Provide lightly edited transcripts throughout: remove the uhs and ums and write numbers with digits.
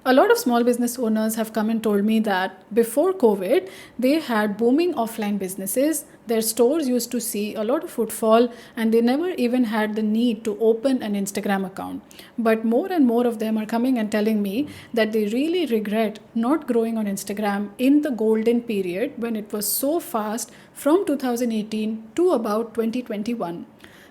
A lot of small business owners have come and told me that before COVID, they had booming offline businesses. Their stores used to see a lot of footfall and they never even had the need to open an Instagram account. But more and more of them are coming and telling me that they really regret not growing on Instagram in the golden period when it was so fast from 2018 to about 2021.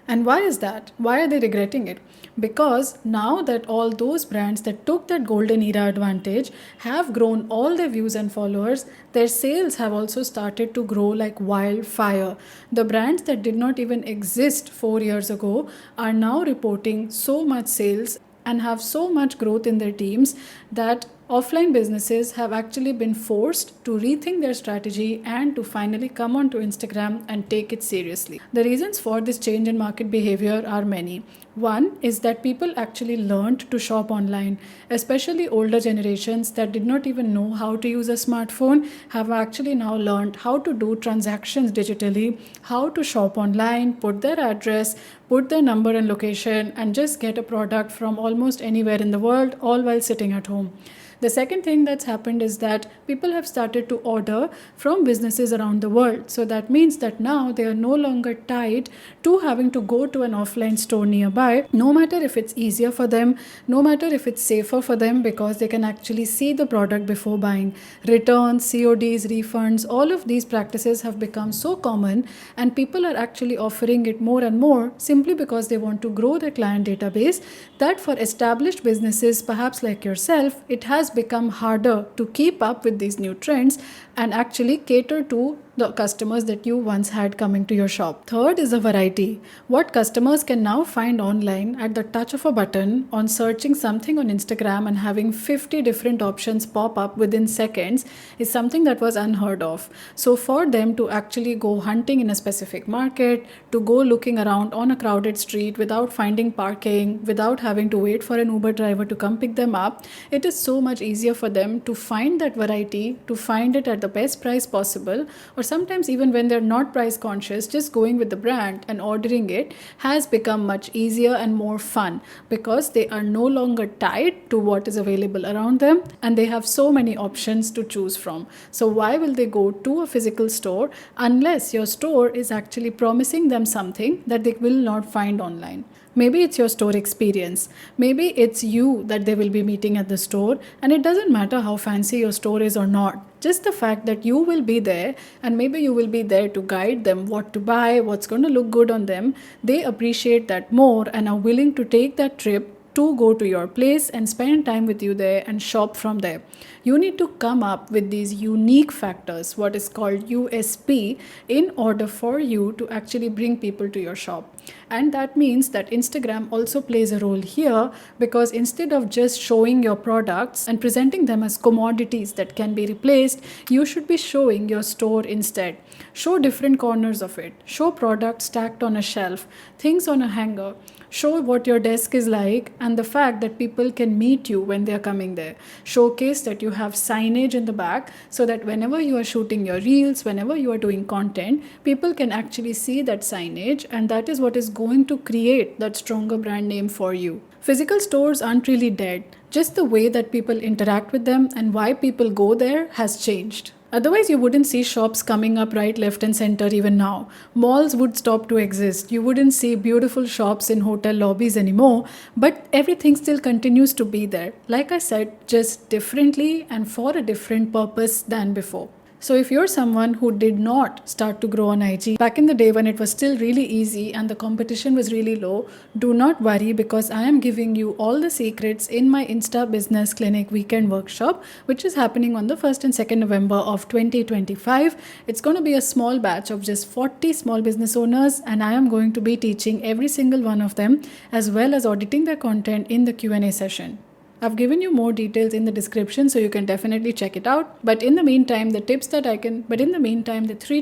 And why is that? Why are they regretting it? Because now that all those brands that took that golden era advantage have grown all their views and followers, their sales have also started to grow like wildfire. The brands that did not even exist 4 years ago are now reporting so much sales and have so much growth in their teams that offline businesses have actually been forced to rethink their strategy and to finally come onto Instagram and take it seriously. The reasons for this change in market behavior are many. One is that people actually learned to shop online, especially older generations that did not even know how to use a smartphone have actually now learned how to do transactions digitally, how to shop online, put their address, put their number and location, and just get a product from almost anywhere in the world, all while sitting at home. The second thing that's happened is that people have started to order from businesses around the world. So that means that now they are no longer tied to having to go to an offline store nearby, no matter if it's easier for them, no matter if it's safer for them because they can actually see the product before buying. Returns, CODs, refunds, all of these practices have become so common and people are actually offering it more and more simply because they want to grow their client database, that for established businesses, perhaps like yourself, it has become harder to keep up with these new trends and actually cater to the customers that you once had coming to your shop. Third is a variety. What customers can now find online at the touch of a button on searching something on Instagram and having 50 different options pop up within seconds is something that was unheard of. So for them to actually go hunting in a specific market, to go looking around on a crowded street without finding parking, without having to wait for an Uber driver to come pick them up, it is so much easier for them to find that variety, to find it at the best price possible, or sometimes even when they're not price conscious, just going with the brand and ordering it has become much easier and more fun because they are no longer tied to what is available around them and they have so many options to choose from. So why will they go to a physical store unless your store is actually promising them something that they will not find online? Maybe it's your store experience. Maybe it's you that they will be meeting at the store, and it doesn't matter how fancy your store is or not. Just the fact that you will be there and maybe you will be there to guide them what to buy, what's going to look good on them, they appreciate that more and are willing to take that trip to go to your place and spend time with you there and shop from there. You need to come up with these unique factors, what is called USP, in order for you to actually bring people to your shop. And that means that Instagram also plays a role here because instead of just showing your products and presenting them as commodities that can be replaced, you should be showing your store instead. Show different corners of it. Show products stacked on a shelf, things on a hanger. Show what your desk is like and the fact that people can meet you when they're coming there. Showcase that you have signage in the back so that whenever you are shooting your reels, whenever you are doing content, people can actually see that signage, and that is what is going to create that stronger brand name for you. Physical stores aren't really dead. Just the way that people interact with them and why people go there has changed. Otherwise, you wouldn't see shops coming up right, left, and center even now. Malls would stop to exist. You wouldn't see beautiful shops in hotel lobbies anymore, but everything still continues to be there. Like I said, just differently and for a different purpose than before. So if you're someone who did not start to grow on IG back in the day when it was still really easy and the competition was really low, do not worry because I am giving you all the secrets in my Insta Business Clinic weekend workshop, which is happening on the 1st and 2nd November of 2025. It's going to be a small batch of just 40 small business owners, and I am going to be teaching every single one of them as well as auditing their content in the Q&A session. I've given you more details in the description, so you can definitely check it out. But in the meantime, the 3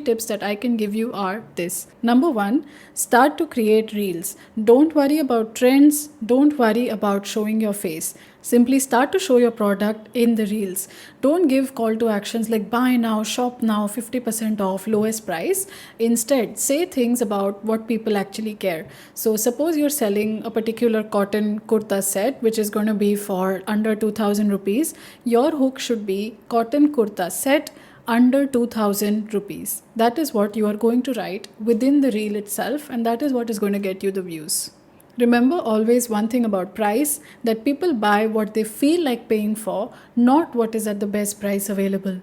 tips that I can give you are this. Number 1, start to create reels. Don't worry about trends. Don't worry about showing your face. Simply start to show your product in the reels. Don't give call to actions like buy now, shop now, 50% off, lowest price. Instead, say things about what people actually care. So, suppose you're selling a particular cotton kurta set, which is going to be for under 2000 rupees. Your hook should be cotton kurta set under 2000 rupees. That is what you are going to write within the reel itself, and that is what is going to get you the views. Remember always one thing about price, that people buy what they feel like paying for, not what is at the best price available.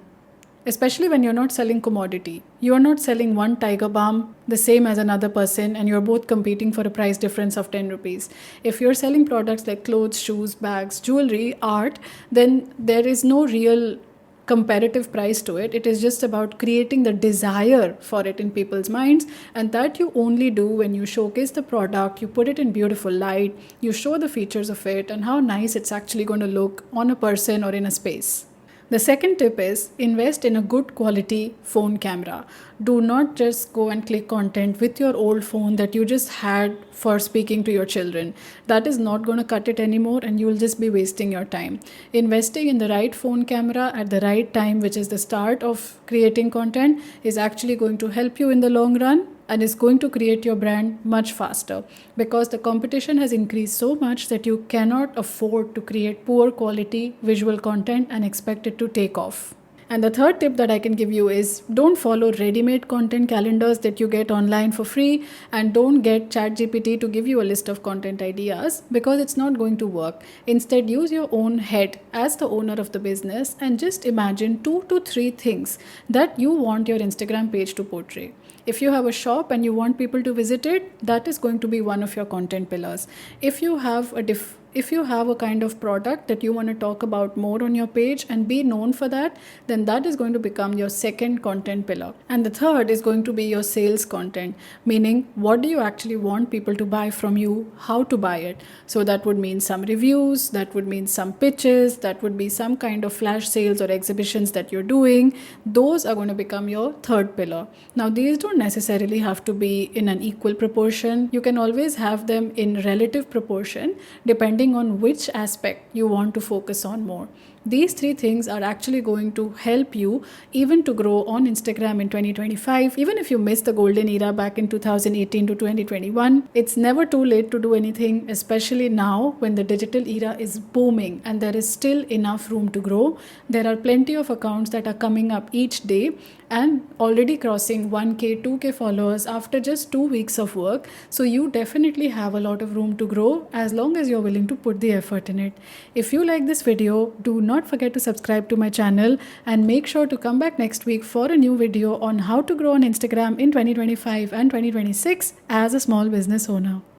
Especially when you're not selling commodity. You are not selling one tiger balm the same as another person and you're both competing for a price difference of 10 rupees. If you're selling products like clothes, shoes, bags, jewelry, art, then there is no real comparative price to it. It is just about creating the desire for it in people's minds, and that you only do when you showcase the product, you put it in beautiful light, you show the features of it and how nice it's actually going to look on a person or in a space. The second tip is invest in a good quality phone camera. Do not just go and click content with your old phone that you just had for speaking to your children. That is not going to cut it anymore and you will just be wasting your time. Investing in the right phone camera at the right time, which is the start of creating content, is actually going to help you in the long run and is going to create your brand much faster, because the competition has increased so much that you cannot afford to create poor quality visual content and expect it to take off. And the third tip that I can give you is don't follow ready-made content calendars that you get online for free, and don't get ChatGPT to give you a list of content ideas, because it's not going to work. Instead, use your own head as the owner of the business and just imagine 2 to 3 things that you want your Instagram page to portray. If you have a shop and you want people to visit it, that is going to be one of your content pillars. If you have a kind of product that you want to talk about more on your page and be known for that, then that is going to become your second content pillar. And the third is going to be your sales content, meaning what do you actually want people to buy from you, how to buy it. So that would mean some reviews, that would mean some pitches, that would be some kind of flash sales or exhibitions that you're doing. Those are going to become your third pillar. Now, these don't necessarily have to be in an equal proportion. You can always have them in relative proportion depending on which aspect you want to focus on more. These 3 things are actually going to help you even to grow on Instagram in 2025. Even if you missed the golden era back in 2018 to 2021, it's never too late to do anything, especially now when the digital era is booming and there is still enough room to grow. There are plenty of accounts that are coming up each day and already crossing 1K, 2K followers after just 2 weeks of work. So you definitely have a lot of room to grow as long as you're willing to put the effort in it. If you like this video, do not forget to subscribe to my channel and make sure to come back next week for a new video on how to grow on Instagram in 2025 and 2026 as a small business owner.